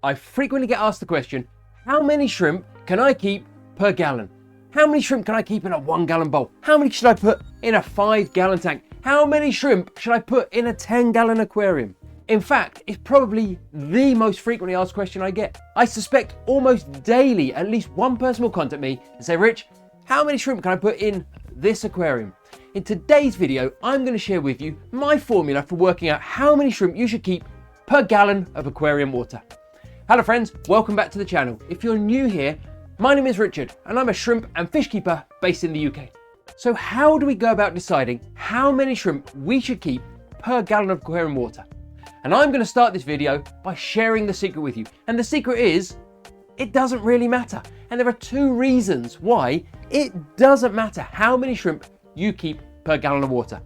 I frequently get asked the question, how many shrimp can I keep per gallon? How many shrimp can I keep in a 1 gallon bowl? How many should I put in a 5 gallon tank? How many shrimp should I put in a 10 gallon aquarium? In fact, it's probably the most frequently asked question I get. I suspect almost daily at least one person will contact me and say, Rich, how many shrimp can I put in this aquarium? In today's video, I'm going to share with you my formula for working out how many shrimp you should keep per gallon of aquarium water. Hello friends, welcome back to the channel. If you're new here, my name is Richard and I'm a shrimp and fish keeper based in the UK. So how do we go about deciding how many shrimp we should keep per gallon of aquarium water? And I'm going to start this video by sharing the secret with you. And the secret is, it doesn't really matter. And there are two reasons why it doesn't matter how many shrimp you keep per gallon of water.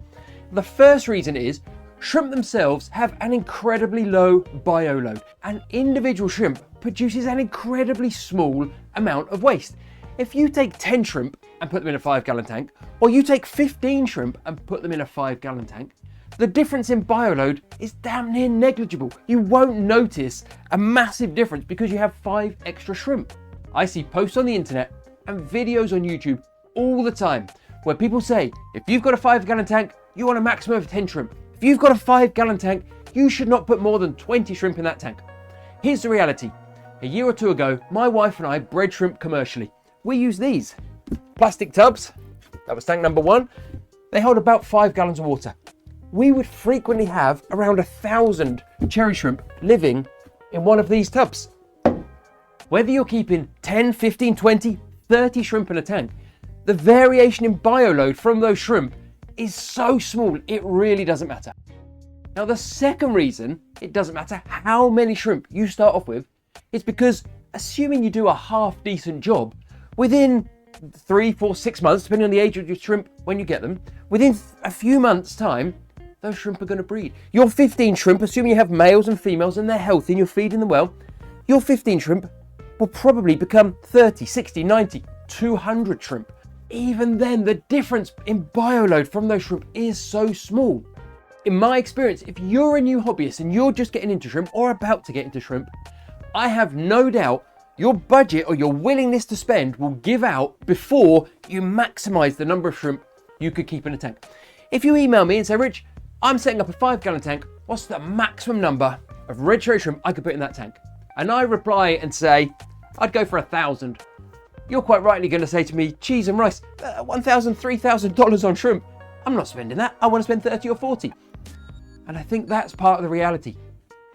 The first reason is, shrimp themselves have an incredibly low bioload. An individual shrimp produces an incredibly small amount of waste. If you take 10 shrimp and put them in a 5 gallon tank, or you take 15 shrimp and put them in a 5 gallon tank, the difference in bioload is damn near negligible. You won't notice a massive difference because you have 5 extra shrimp. I see posts on the internet and videos on YouTube all the time where people say, if you've got a 5 gallon tank, you want a maximum of 10 shrimp. If you've got a 5 gallon tank, you should not put more than 20 shrimp in that tank. Here's the reality. A year or two ago, my wife and I bred shrimp commercially. We use these plastic tubs. That was tank number 1. They hold about 5 gallons of water. We would frequently have around 1,000 cherry shrimp living in one of these tubs. Whether you're keeping 10, 15, 20, 30 shrimp in a tank, the variation in bioload from those shrimp is so small, it really doesn't matter. Now, the second reason it doesn't matter how many shrimp you start off with is because, assuming you do a half decent job, within 3, 4, 6 months, depending on the age of your shrimp when you get them, within a few months' time, those shrimp are going to breed. Your 15 shrimp, assuming you have males and females and they're healthy and you're feeding them well, your 15 shrimp will probably become 30, 60, 90, 200 shrimp. Even then, the difference in bioload from those shrimp is so small. In my experience, if you're a new hobbyist and you're just getting into shrimp or about to get into shrimp, I have no doubt your budget or your willingness to spend will give out before you maximize the number of shrimp you could keep in a tank. If you email me and say, Rich, I'm setting up a 5 gallon tank, what's the maximum number of red cherry shrimp I could put in that tank? And I reply and say, I'd go for 1,000. You're quite rightly going to say to me, cheese and rice, $1,000, $3,000 on shrimp. I'm not spending that. I want to spend 30 or 40. And I think that's part of the reality.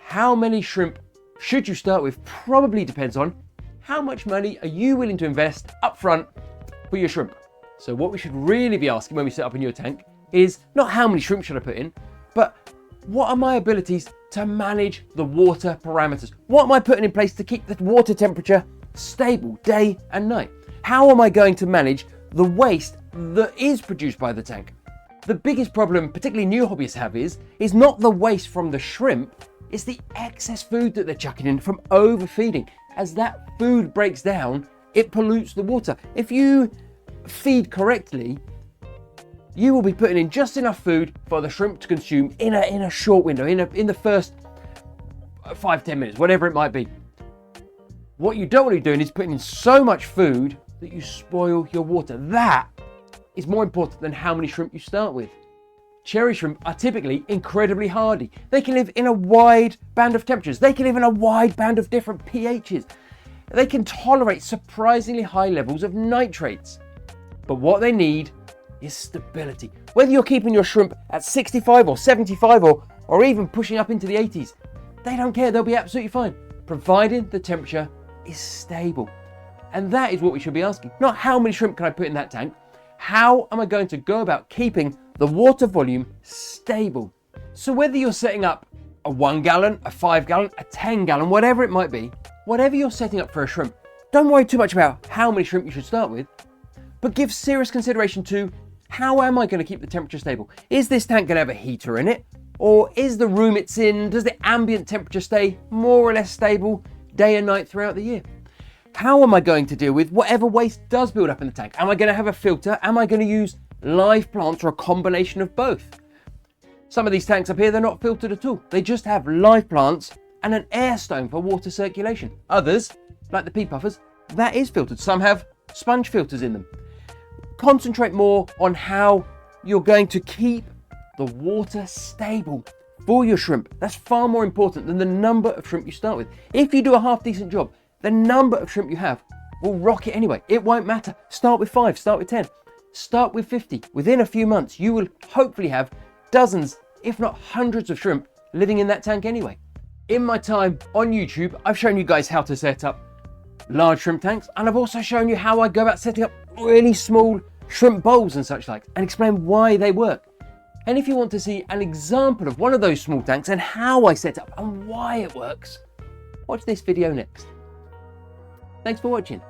How many shrimp should you start with probably depends on how much money are you willing to invest up front for your shrimp. So what we should really be asking when we set up a new tank is not how many shrimp should I put in, but what are my abilities to manage the water parameters? What am I putting in place to keep the water temperature stable day and night? How am I going to manage the waste that is produced by the tank? The biggest problem, particularly new hobbyists have, is not the waste from the shrimp, it's the excess food that they're chucking in from overfeeding. As that food breaks down, it pollutes the water. If you feed correctly, you will be putting in just enough food for the shrimp to consume in a short window, in the first 5-10 minutes, whatever it might be. What you don't want to be doing is putting in so much food that you spoil your water. That is more important than how many shrimp you start with. Cherry shrimp are typically incredibly hardy. They can live in a wide band of temperatures. They can live in a wide band of different pHs. They can tolerate surprisingly high levels of nitrates. But what they need is stability. Whether you're keeping your shrimp at 65 or 75 or even pushing up into the 80s, they don't care. They'll be absolutely fine, providing the temperature is stable. And that is what we should be asking. Not how many shrimp can I put in that tank? How am I going to go about keeping the water volume stable? So whether you're setting up a 1 gallon, a 5 gallon, a 10 gallon, whatever it might be, whatever you're setting up for a shrimp, don't worry too much about how many shrimp you should start with, but give serious consideration to how am I going to keep the temperature stable? Is this tank going to have a heater in it? Or is the room it's in, does the ambient temperature stay more or less stable day and night throughout the year? How am I going to deal with whatever waste does build up in the tank? Am I going to have a filter? Am I going to use live plants or a combination of both? Some of these tanks up here, they're not filtered at all. They just have live plants and an air stone for water circulation. Others, like the pea puffers, that is filtered. Some have sponge filters in them. Concentrate more on how you're going to keep the water stable for your shrimp. That's far more important than the number of shrimp you start with. If you do a half decent job, the number of shrimp you have will rock it anyway. It won't matter. Start with 5, start with 10, start with 50. Within a few months, you will hopefully have dozens, if not hundreds of shrimp living in that tank anyway. In my time on YouTube, I've shown you guys how to set up large shrimp tanks, and I've also shown you how I go about setting up really small shrimp bowls and such like, and explain why they work. And if you want to see an example of one of those small tanks and how I set it up and why it works, watch this video next. Thanks for watching.